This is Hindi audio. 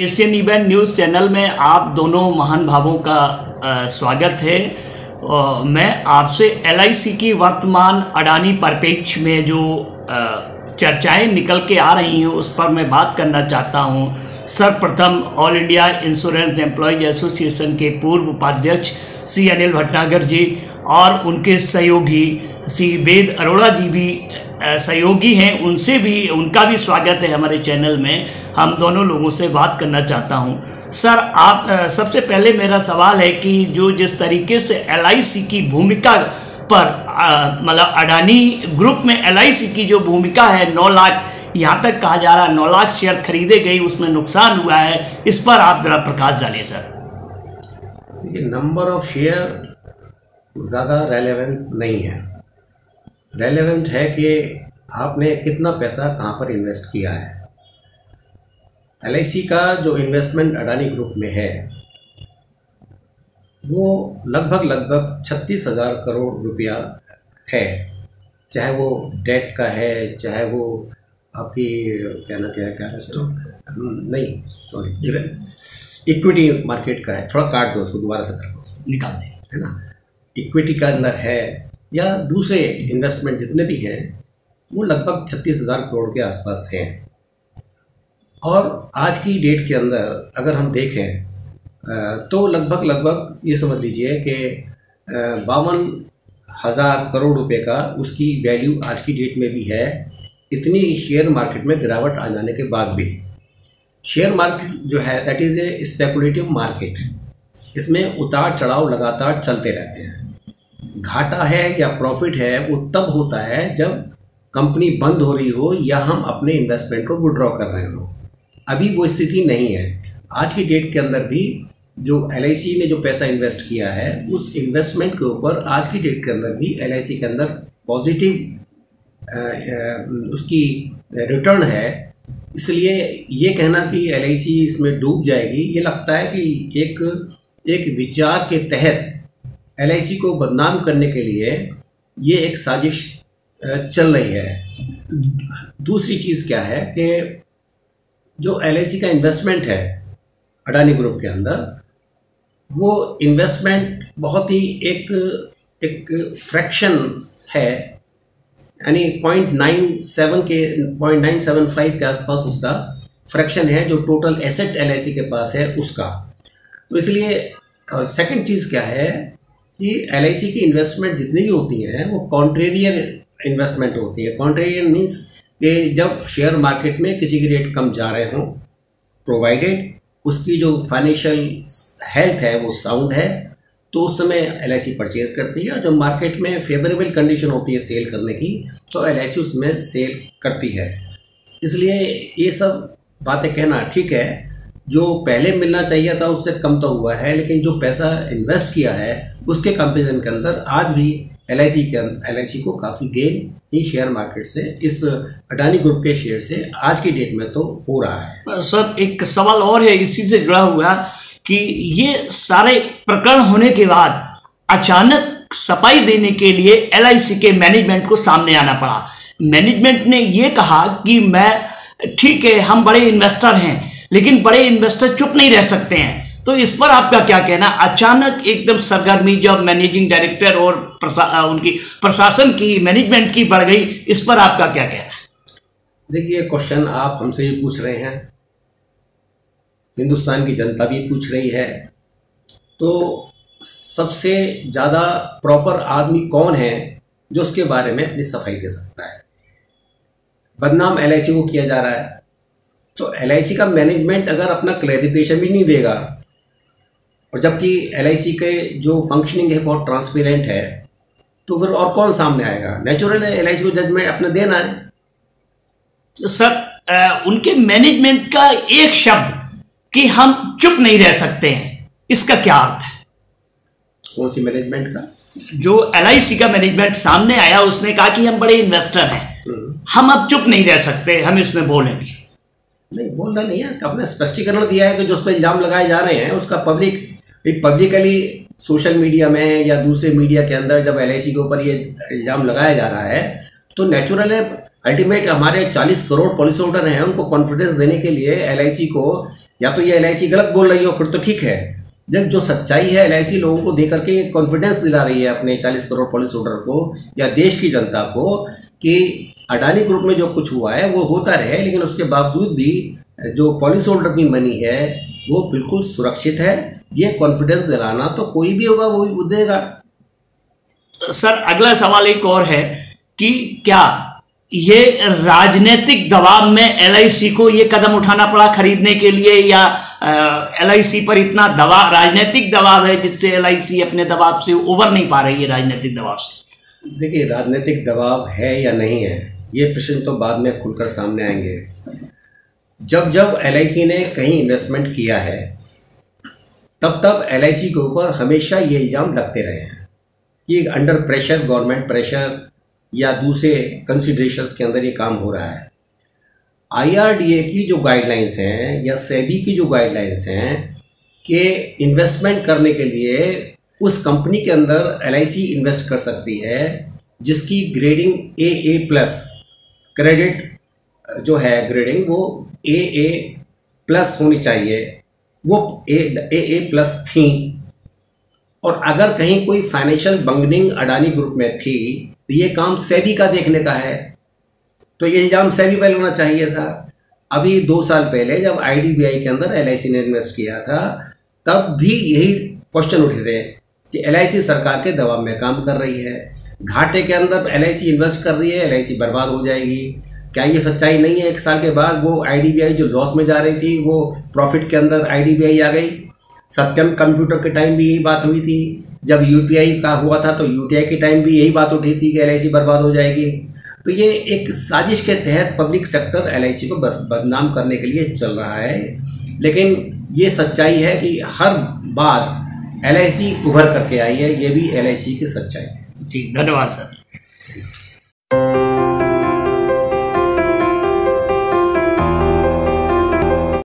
एशियन इवेंट न्यूज़ चैनल में आप दोनों महान भावों का स्वागत है। मैं आपसे LIC की वर्तमान अडानी परिप्रेक्ष्य में जो चर्चाएं निकल के आ रही हैं उस पर मैं बात करना चाहता हूं। सर्वप्रथम all India insurance employees association के पूर्व उपाध्यक्ष श्री अनिल भटनागर जी और उनके सहयोगी श्री वेद अरोड़ा जी भी सहयोगी हैं, उनका भी स्वागत है हमारे चैनल में। हम दोनों लोगों से बात करना चाहता हूं। सर, आप सबसे पहले मेरा सवाल है कि जिस तरीके से LIC की भूमिका पर मतलब अडानी ग्रुप में LIC की जो भूमिका है, 9 लाख यहाँ तक कहा जा रहा है 9 लाख शेयर खरीदे गए, उसमें नुकसान हुआ है, इस पर आप जरा प्रकाश डालिए सर। देखिए, नंबर ऑफ शेयर ज़्यादा रेलेवेंट नहीं है। रेलेवेंट है कि आपने कितना पैसा कहाँ पर इन्वेस्ट किया है। LIC का जो इन्वेस्टमेंट अडानी ग्रुप में है वो लगभग 36,000 करोड़ रुपया है। चाहे वो डेट का है, चाहे वो आपकी इक्विटी मार्केट का है। थोड़ा काट दो उसको, दोबारा से कर दो, निकाल दें, है ना। इक्विटी का अंदर है या दूसरे इन्वेस्टमेंट जितने भी हैं वो लगभग 36,000 करोड़ के आसपास हैं। और आज की डेट के अंदर अगर हम देखें तो लगभग ये समझ लीजिए कि 52,000 करोड़ रुपए का उसकी वैल्यू आज की डेट में भी है। इतनी शेयर मार्केट में गिरावट आ जाने के बाद भी शेयर मार्केट जो है that is a speculative market. इसमें उतार चढ़ाव लगातार चलते रहते हैं। घाटा है या प्रॉफिट है वो तब होता है जब कंपनी बंद हो रही हो या हम अपने इन्वेस्टमेंट को विड्रॉ कर रहे हो। अभी वो स्थिति नहीं है। आज की डेट के अंदर भी जो LIC ने जो पैसा इन्वेस्ट किया है उस इन्वेस्टमेंट के ऊपर आज की डेट के अंदर भी LIC के अंदर पॉजिटिव उसकी रिटर्न है। इसलिए ये कहना कि LIC इसमें डूब जाएगी, ये लगता है कि एक विचार के तहत LIC को बदनाम करने के लिए ये एक साजिश चल रही है। दूसरी चीज़ क्या है कि जो LIC का इन्वेस्टमेंट है अडानी ग्रुप के अंदर, वो इन्वेस्टमेंट बहुत ही एक फ्रैक्शन है, यानी 0.975 के आसपास उसका फ्रैक्शन है जो टोटल एसेट LIC के पास है उसका। तो इसलिए सेकंड चीज़ क्या है कि LIC की इन्वेस्टमेंट जितनी भी होती हैं वो कॉन्ट्रेरियन इन्वेस्टमेंट होती है। कॉन्ट्रेरियन मीन्स कि जब शेयर मार्केट में किसी की रेट कम जा रहे हों, प्रोवाइडेड उसकी जो फाइनेंशियल हेल्थ है वो साउंड है, तो उस समय LIC परचेज करती है। और जब मार्केट में फेवरेबल कंडीशन होती है सेल करने की तो LIC उसमें सेल करती है। इसलिए ये सब बातें कहना ठीक है, जो पहले मिलना चाहिए था उससे कम तो हुआ है, लेकिन जो पैसा इन्वेस्ट किया है उसके कंपेरिजन के अंदर आज भी LIC को काफ़ी गेन ही शेयर मार्केट से, इस अडानी ग्रुप के शेयर से आज की डेट में तो हो रहा है। सर, एक सवाल और है इसी से जुड़ा हुआ कि ये सारे प्रकरण होने के बाद अचानक सफाई देने के लिए LIC के मैनेजमेंट को सामने आना पड़ा। मैनेजमेंट ने ये कहा कि ठीक है, हम बड़े इन्वेस्टर हैं, लेकिन बड़े इन्वेस्टर चुप नहीं रह सकते हैं। तो इस पर आपका क्या कहना? अचानक एकदम सरगर्मी जब मैनेजिंग डायरेक्टर और उनकी प्रशासन की मैनेजमेंट की बढ़ गई, इस पर आपका क्या कहना है? देखिए, क्वेश्चन आप हमसे भी पूछ रहे हैं, हिंदुस्तान की जनता भी पूछ रही है, तो सबसे ज़्यादा प्रॉपर आदमी कौन है जो उसके बारे में अपनी सफाई दे सकता है? बदनाम LIC को किया जा रहा है, तो LIC का मैनेजमेंट अगर अपना क्लैरिफिकेशन भी नहीं देगा, और जबकि LIC के जो फंक्शनिंग है बहुत ट्रांसपेरेंट है, तो फिर और कौन सामने आएगा? नेचुरल है LIC को जजमेंट अपना देना है। सर, उनके मैनेजमेंट का एक शब्द कि हम चुप नहीं रह सकते हैं, इसका क्या अर्थ है? कौन सी मैनेजमेंट का? जो LIC का मैनेजमेंट सामने आया, उसने कहा कि हम बड़े इन्वेस्टर हैं, हम अब चुप नहीं रह सकते, हम इसमें बोलेंगे। नहीं, बोलना नहीं है, अपने स्पष्टीकरण दिया है कि जो उस पर इल्ज़ाम लगाए जा रहे हैं उसका पब्लिकली सोशल मीडिया में या दूसरे मीडिया के अंदर जब LIC के ऊपर ये इल्ज़ाम लगाया जा रहा है तो नेचुरल है अल्टीमेट हमारे 40 करोड़ पॉलिसी होल्डर हैं, उनको कॉन्फिडेंस देने के लिए LIC को या तो ये LIC गलत बोल रही हो, फिर तो ठीक है। जब जो सच्चाई है, LIC लोगों को दे करके कॉन्फिडेंस दिला रही है अपने 40 करोड़ पॉलिसी होल्डर को या देश की जनता को कि अडानी ग्रुप में जो कुछ हुआ है वो होता रहे, लेकिन उसके बावजूद भी जो पॉलिसी होल्डर की मनी है वो बिल्कुल सुरक्षित है। ये कॉन्फिडेंस दिलाना तो कोई भी होगा वो देगा। सर अगला सवाल एक और है कि क्या ये राजनीतिक दबाव में LIC को ये कदम उठाना पड़ा खरीदने के लिए, या LIC पर इतना दबाव, राजनीतिक दबाव है जिससे LIC अपने दबाव से उबर नहीं पा रही है राजनीतिक दबाव से? देखिए, राजनीतिक दबाव है या नहीं है ये प्रश्न तो बाद में खुलकर सामने आएंगे। जब जब LIC ने कहीं इन्वेस्टमेंट किया है तब LIC के ऊपर हमेशा ये इल्ज़ाम लगते रहे हैं कि अंडर प्रेशर, गवर्नमेंट प्रेशर या दूसरे कंसिडरेशंस के अंदर ये काम हो रहा है। IRDA की जो गाइडलाइंस हैं या सेबी की जो गाइडलाइंस हैं कि इन्वेस्टमेंट करने के लिए उस कंपनी के अंदर LIC इन्वेस्ट कर सकती है जिसकी ग्रेडिंग AA+ क्रेडिट जो है ग्रेडिंग वो AA+ होनी चाहिए, वो AA+ थी। और अगर कहीं कोई फाइनेंशियल बंगनिंग अडानी ग्रुप में थी तो ये काम सेबी का देखने का है, तो ये इल्ज़ाम सेबी पर लगना चाहिए था। अभी 2 साल पहले जब IDBI के अंदर LIC ने इन्वेस्ट किया था तब भी यही क्वेश्चन उठे थे कि LIC सरकार के दबाव में काम कर रही है, घाटे के अंदर LIC इन्वेस्ट कर रही है, LIC बर्बाद हो जाएगी। क्या ये सच्चाई नहीं है? 1 साल के बाद वो IDBI जो लॉस में जा रही थी वो प्रॉफिट के अंदर IDBI आ गई। सत्यम कंप्यूटर के टाइम भी यही बात हुई थी, जब UTI का हुआ था तो UTI के टाइम भी यही बात उठी थी कि LIC बर्बाद हो जाएगी। तो ये एक साजिश के तहत पब्लिक सेक्टर LIC को बदनाम करने के लिए चल रहा है, लेकिन ये सच्चाई है कि हर बार LIC उभर करके आई है, ये भी LIC की सच्चाई है। जी धन्यवाद सर।